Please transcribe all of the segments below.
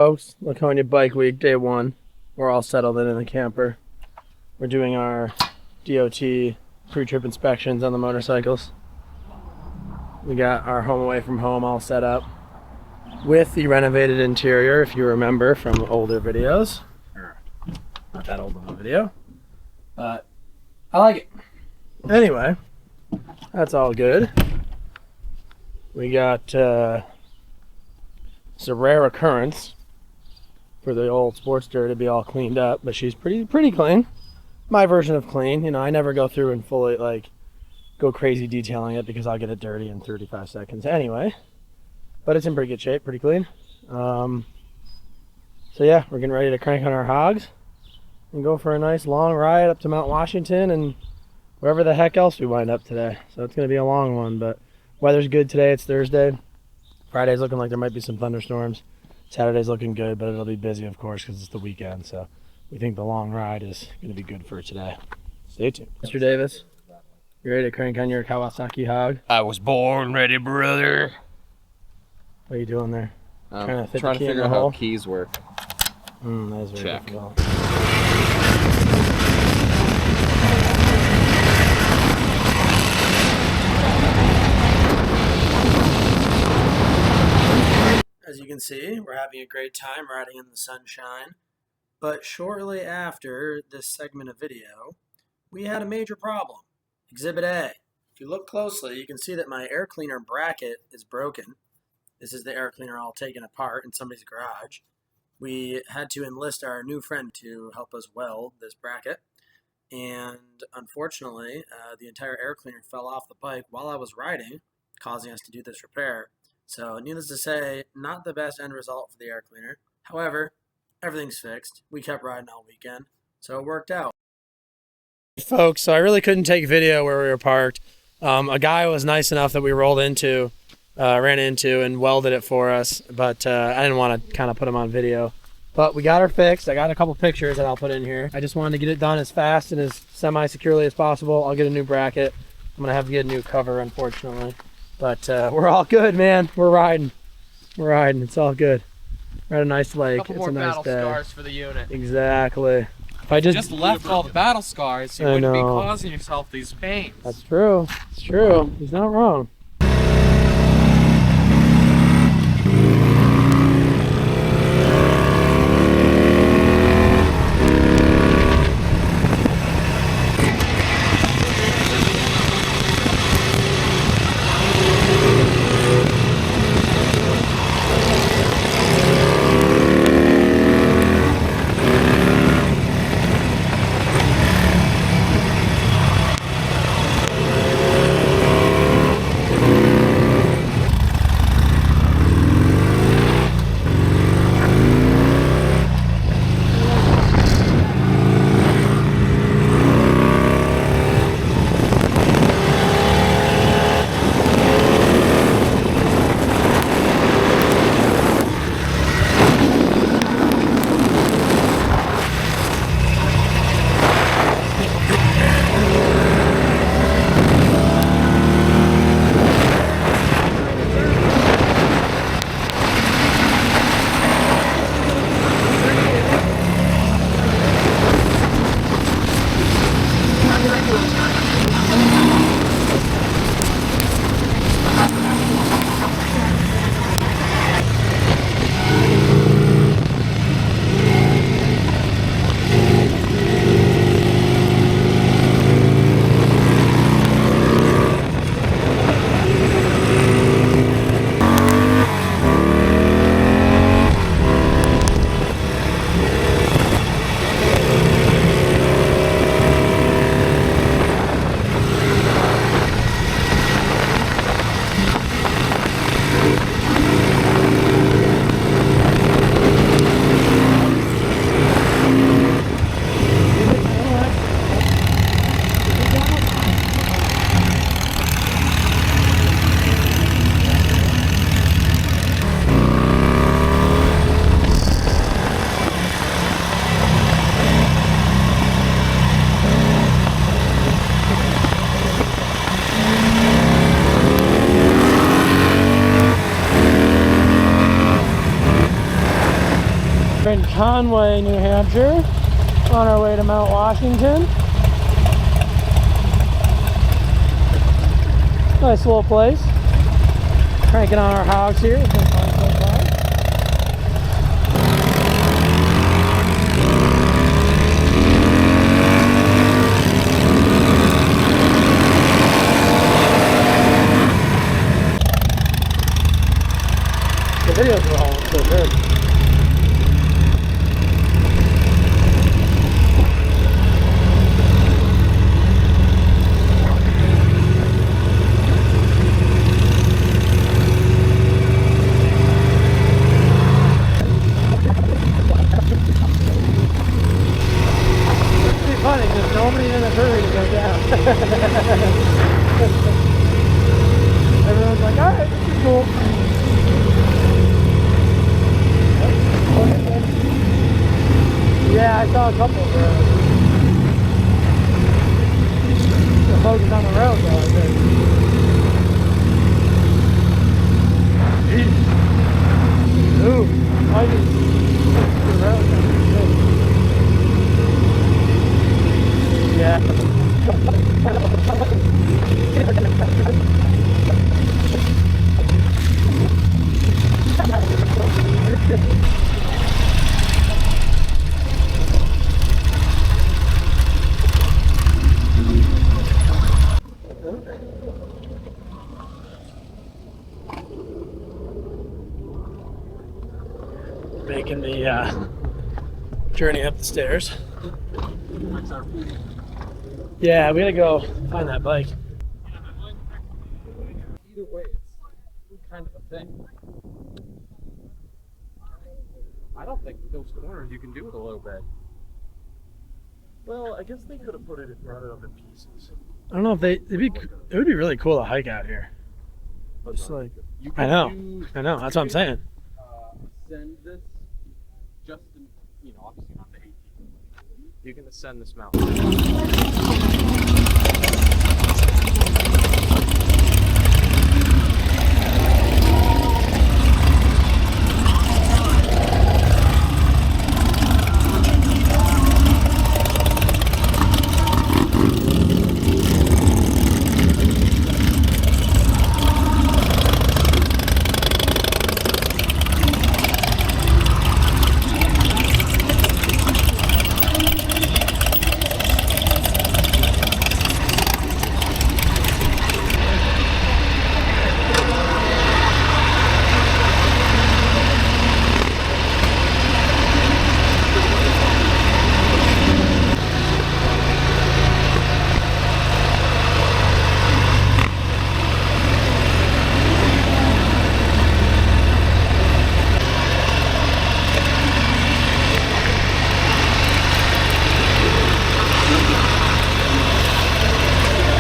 Folks, Laconia Bike Week, day one. We're all settled in the camper. We're doing our DOT pre-trip inspections on the motorcycles. We got our home away from home all set up with the renovated interior, if you remember from older videos. Not that old of a video, but I like it. Anyway, that's all good. We got it's a rare occurrence for the old Sportster to be all cleaned up, but she's pretty clean. My version of clean. You know, I never go through and fully go crazy detailing it because I'll get it dirty in 35 seconds anyway. But it's in pretty good shape, pretty clean. So yeah, we're getting ready to crank on our hogs and go for a nice long ride up to Mount Washington and wherever the heck else we wind up today. So it's going to be a long one, but weather's good today. It's Thursday. Friday's looking like there might be some thunderstorms. Saturday's looking good, but it'll be busy, of course, because it's the weekend. So we think the long ride is going to be good for today. Stay tuned. Mr. Davis, you ready to crank on your Kawasaki hog? I was born ready, brother. What are you doing there? Trying to figure out how keys work. That is very Check. difficult. As you can see, we're having a great time riding in the sunshine. But shortly after this segment of video, we had a major problem. Exhibit A. If you look closely, you can see that my air cleaner bracket is broken. This is the air cleaner all taken apart in somebody's garage. We had to enlist our new friend to help us weld this bracket. And unfortunately, the entire air cleaner fell off the bike while I was riding, causing us to do this repair. So needless to say, not the best end result for the air cleaner. However, everything's fixed. We kept riding all weekend, so it worked out. Folks, so I really couldn't take video where we were parked. A guy was nice enough that we ran into and welded it for us, but I didn't want to kind of put him on video. But we got her fixed. I got a couple pictures that I'll put in here. I just wanted to get it done as fast and as semi-securely as possible. I'll get a new bracket. I'm going to have to get a new cover, unfortunately. But we're all good, man. We're riding. It's all good. We're at a nice lake. It's a nice day. Battle scars for the unit. Exactly. If I just left all the battle scars, you wouldn't be causing yourself these pains. That's true. It's true. He's not wrong. We're in Conway, New Hampshire, on our way to Mount Washington. Nice little place. Cranking on our hogs here. It's been fun so far. The videos are all so good. Funny, there's nobody in a hurry to go down. Everyone's like, alright, this is cool. Yeah, I saw a couple of those. The focus on the road though, I think. Jeez. Ooh, I just the road. Yeah. Making the journey up the stairs. Yeah, we gotta go find that bike. Either way, it's kind of a thing. I don't think with those corners you can do it a little bit. Well, I guess they could have put it brought it up in pieces. I don't know if it would be really cool to hike out here. Just like, You I can know, do, that's what I'm saying. Ascend this just in, obviously not the 18. You can ascend this mountain.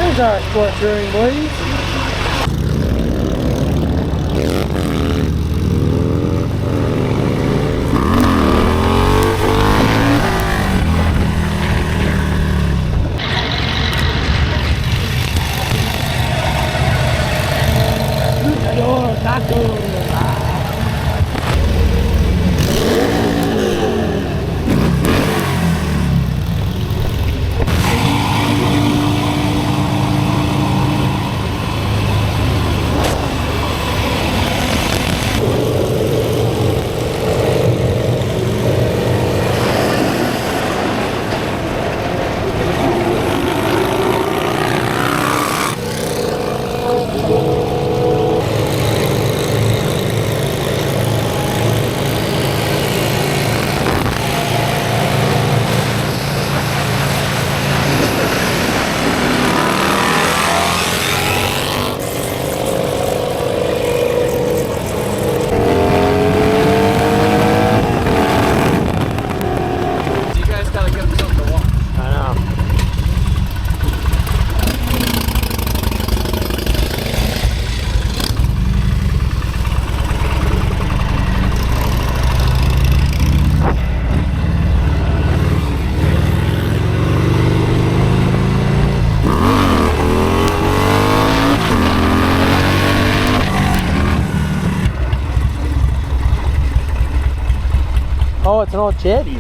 There's our sport touring boys. Oh, it's an old jetty.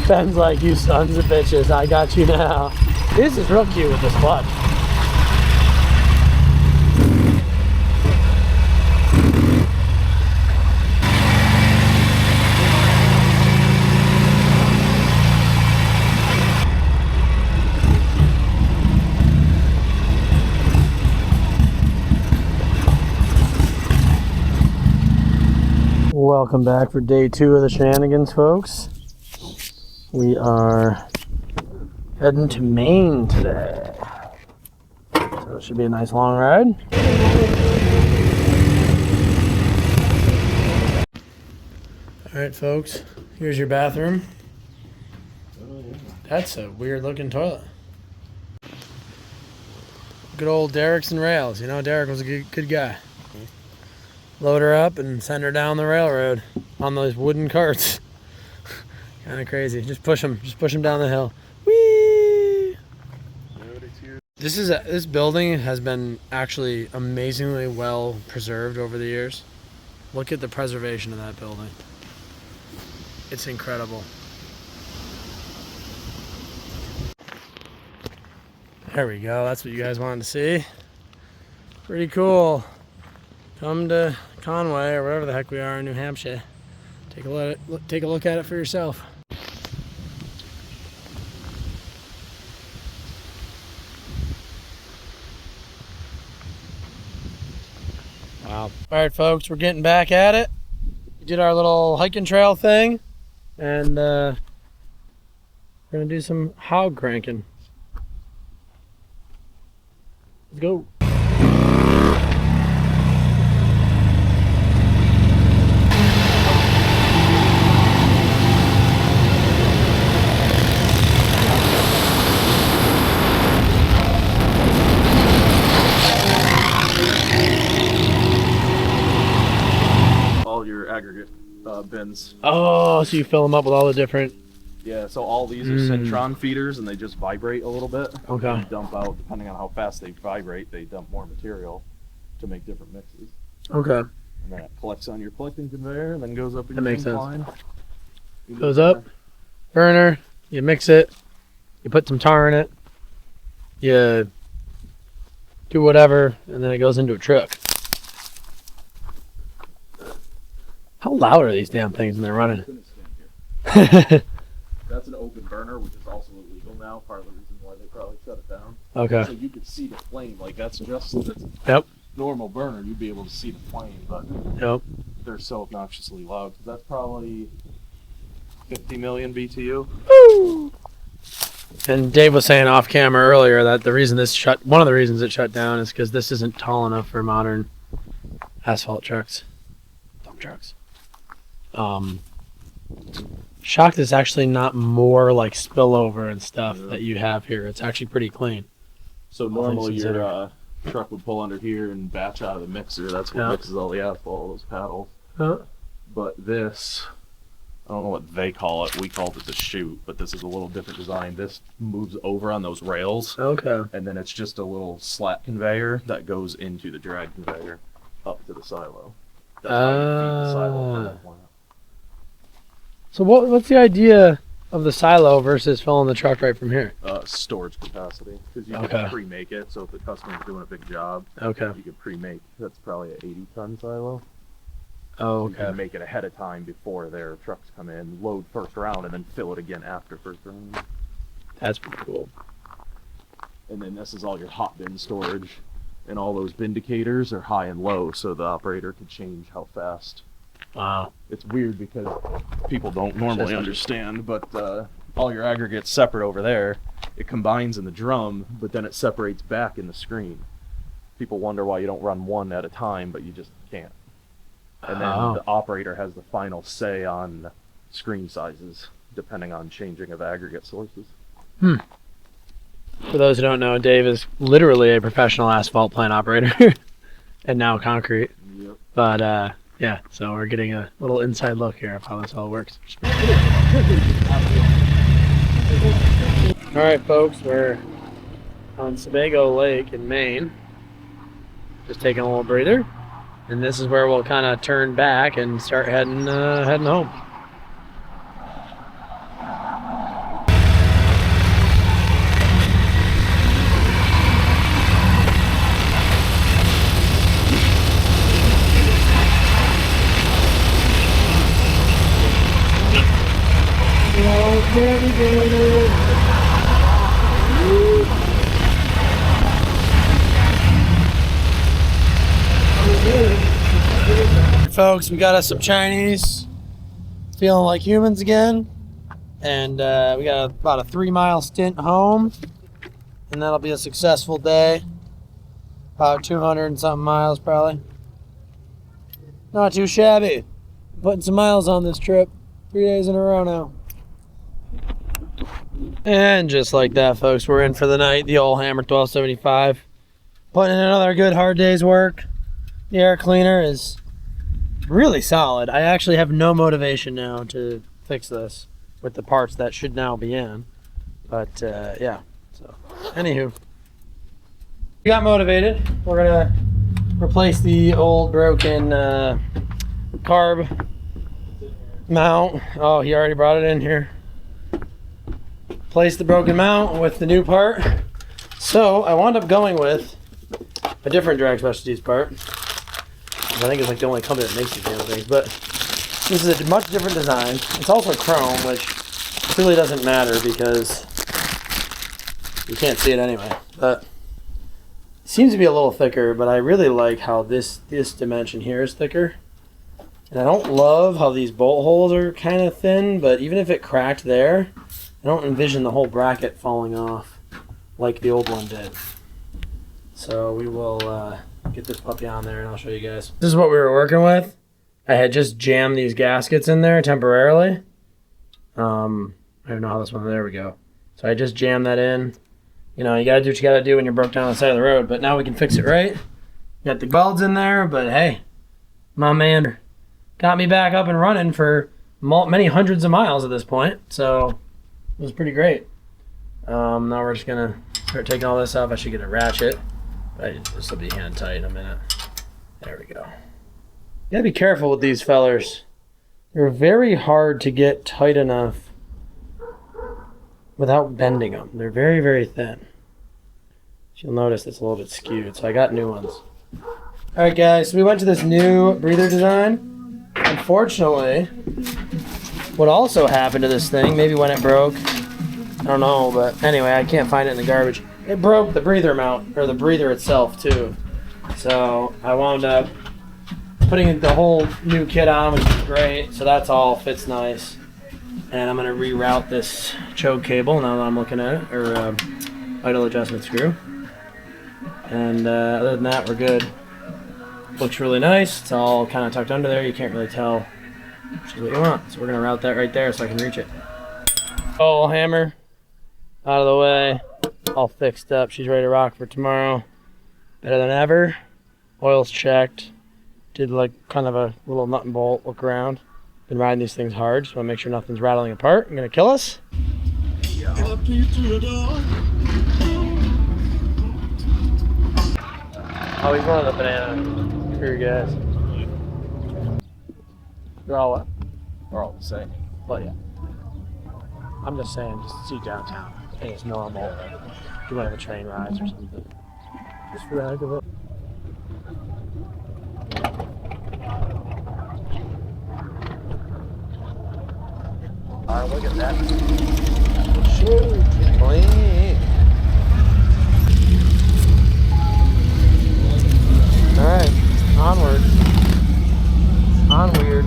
Ben's like, you sons of bitches, I got you now. This is real cute with this clutch. Welcome back for day 2 of the shenanigans, folks. We are heading to Maine today. So it should be a nice long ride. Alright folks, here's your bathroom. That's a weird looking toilet. Good old Derek's and rails. You know, Derek was a good guy. Load her up and send her down the railroad on those wooden carts. Kind of crazy. Just push them down the hill. Whee! This building has been actually amazingly well preserved over the years. Look at the preservation of that building. It's incredible. There we go. That's what you guys wanted to see. Pretty cool. Come to Conway or wherever the heck we are in New Hampshire. Take a look at it for yourself. Wow. All right, folks, we're getting back at it. We did our little hiking trail thing, and we're gonna do some hog cranking. Let's go. Aggregate bins. Oh, so you fill them up with all the different... Yeah, so all these are Centron feeders and they just vibrate a little bit. Okay. And dump out, depending on how fast they vibrate, they dump more material to make different mixes. Okay. And then it collects on your collecting conveyor and then goes up in That your makes sense. line. Goes up, burner, you mix it, you put some tar in it, you do whatever, and then it goes into a truck. How loud are these damn things when they're running? That's an open burner, which is also illegal now. Part of the reason why they probably shut it down. Okay. So you could see the flame, like that's Yep. normal burner. You'd be able to see the flame, but Yep. they're so obnoxiously loud. That's probably 50 million BTU. Woo! And Dave was saying off camera earlier that one of the reasons it shut down is because this isn't tall enough for modern asphalt trucks, dump trucks. Shocked it's actually not more like spillover and stuff that you have here. It's actually pretty clean. So normally your truck would pull under here and batch out of the mixer. That's what mixes all the asphalt, all those paddles. But this, I don't know what they call it. We called it the chute, but this is a little different design. This moves over on those rails. Okay. And then it's just a little slat conveyor that goes into the drag conveyor up to the silo. That's how you feed the silo from that plant. So what's the idea of the silo versus filling the truck right from here? Storage capacity, because you can pre-make it. So if the customer's doing a big job, you can pre-make. That's probably an 80-ton silo. Oh, okay. You can make it ahead of time before their trucks come in, load first round, and then fill it again after first round. That's pretty cool. And then this is all your hot bin storage, and all those vindicators are high and low, so the operator can change how fast. Wow. It's weird because people don't normally understand, but all your aggregate's separate over there. It combines in the drum, but then it separates back in the screen. People wonder why you don't run one at a time, but you just can't. And then the operator has the final say on screen sizes, depending on changing of aggregate sources. For those who don't know, Dave is literally a professional asphalt plant operator and now concrete. Yep. But yeah, so we're getting a little inside look here of how this all works. All right, folks, we're on Sebago Lake in Maine. Just taking a little breather. And this is where we'll kind of turn back and start heading home. Folks, we got us some Chinese, feeling like humans again, and we got about a 3-mile stint home, and that'll be a successful day. About 200 and something miles probably. Not too shabby. Putting some miles on this trip. 3 days in a row now. And just like that, folks, we're in for the night. The old Hammer 1275. Putting in another good hard day's work. The air cleaner is really solid. I actually have no motivation now to fix this with the parts that should now be in. But yeah, so anywho. We got motivated. We're gonna replace the old broken carb mount. Oh, he already brought it in here. Replace the broken mount with the new part. So I wound up going with a different Drag Specialties part. I think it's like the only company that makes these damn things, but this is a much different design. It's also chrome, which really doesn't matter because you can't see it anyway. But it seems to be a little thicker, but I really like how this dimension here is thicker. And I don't love how these bolt holes are kind of thin, but even if it cracked there, I don't envision the whole bracket falling off like the old one did. So we will get this puppy on there and I'll show you guys. This is what we were working with. I had just jammed these gaskets in there temporarily. I don't know how this one, there we go. So I just jammed that in. You know, you gotta do what you gotta do when you're broke down on the side of the road, but now we can fix it right. Got the welds in there, but hey, my man got me back up and running for many hundreds of miles at this point. So it was pretty great. Now we're just gonna start taking all this off. I should get a ratchet. This will be hand tight in a minute. There we go. You gotta be careful with these fellers. They're very hard to get tight enough without bending them. They're very, very thin. You'll notice it's a little bit skewed, so I got new ones. Alright guys, so we went to this new breather design. Unfortunately, what also happened to this thing, maybe when it broke, I don't know, but anyway, I can't find it in the garbage. It broke the breather mount, or the breather itself too. So I wound up putting the whole new kit on, which is great. So that's all fits nice. And I'm gonna reroute this choke cable now that I'm looking at it, or idle adjustment screw. And other than that, we're good. Looks really nice. It's all kind of tucked under there. You can't really tell which is what you want. So we're gonna route that right there so I can reach it. Oh, hammer out of the way. All fixed up. She's ready to rock for tomorrow. Better than ever. Oil's checked. Did like kind of a little nut and bolt look around. Been riding these things hard. Just want to make sure nothing's rattling apart. I'm gonna kill us. Oh, he's one of the banana crew guys. They're all what? They're all the same. Well, yeah. I'm just saying, just see downtown. Hey, it's normal. Do one of the train rides or something. Just for the heck of it. Alright, look at that. Shoot, clean. Alright, onward. Onward.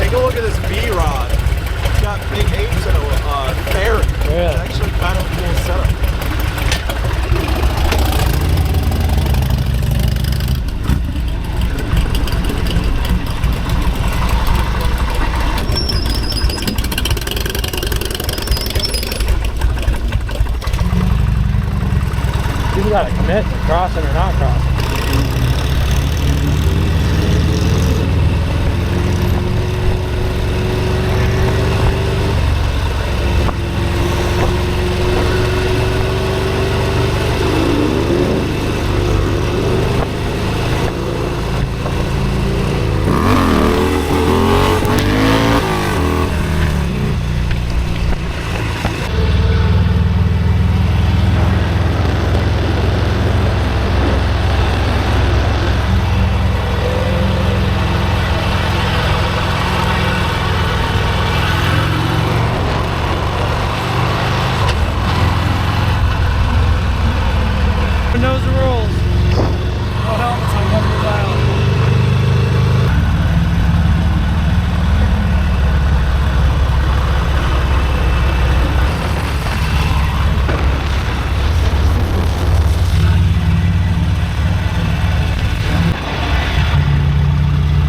Take a look at this V-rod. It's got big apes and a ferret. Yeah. It's actually kind of a cool setup. You gotta commit to crossing or not crossing. Knows the rules. No helmets on Governor Island.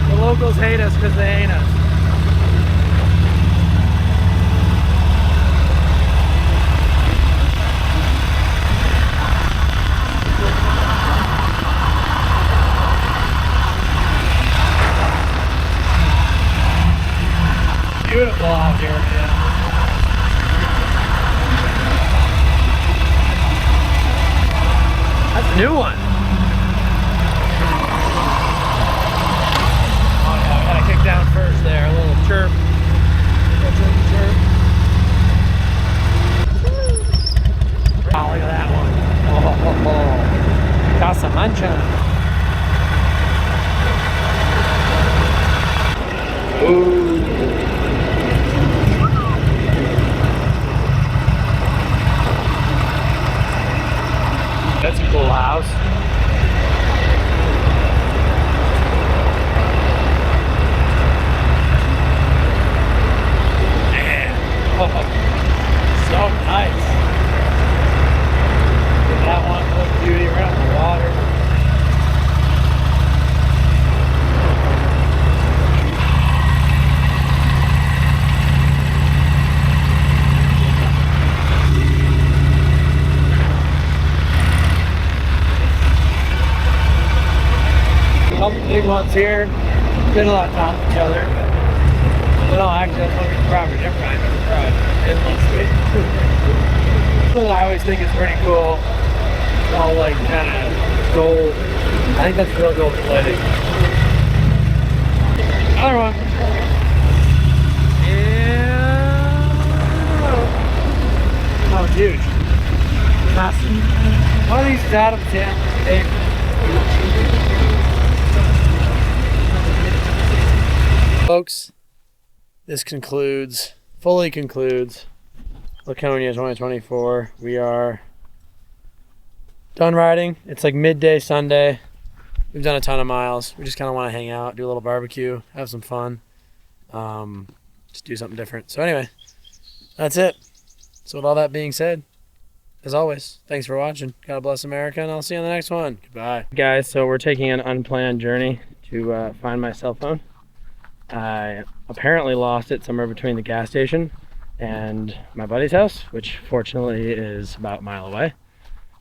The locals hate us because they ain't us. Beautiful out here, man. That's a new one. Oh yeah, I gotta kick down first there. A little chirp. Oh, look at that one. Oh, Casa Mancha. Ooh. That's a cool house. Man, oh, so nice. That one, little beauty around the water. Couple big ones here. Spend a lot of time with each other. Well, actually, that's what we probably never mind. It's one sweet. What I always think is pretty cool. It's all like kind of gold. I think that's real gold plated. Other one. Yeah. Oh, huge. Massive. One of these is out of 10. Folks, this fully concludes Laconia 2024. We are done riding. It's like midday Sunday. We've done a ton of miles. We just kind of want to hang out, do a little barbecue, have some fun, just do something different. So anyway, that's it. So with all that being said, as always, thanks for watching. God bless America, and I'll see you on the next one. Goodbye. Guys, so we're taking an unplanned journey to find my cell phone. I apparently lost it somewhere between the gas station and my buddy's house, which fortunately is about a mile away.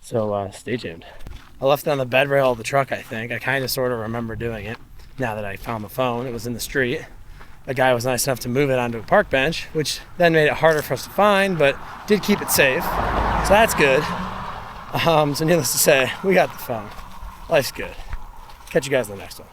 So stay tuned. I left it on the bed rail of the truck, I think. I kind of sort of remember doing it now that I found the phone. It was in the street. A guy was nice enough to move it onto a park bench, which then made it harder for us to find, but did keep it safe. So that's good. So needless to say, we got the phone. Life's good. Catch you guys in the next one.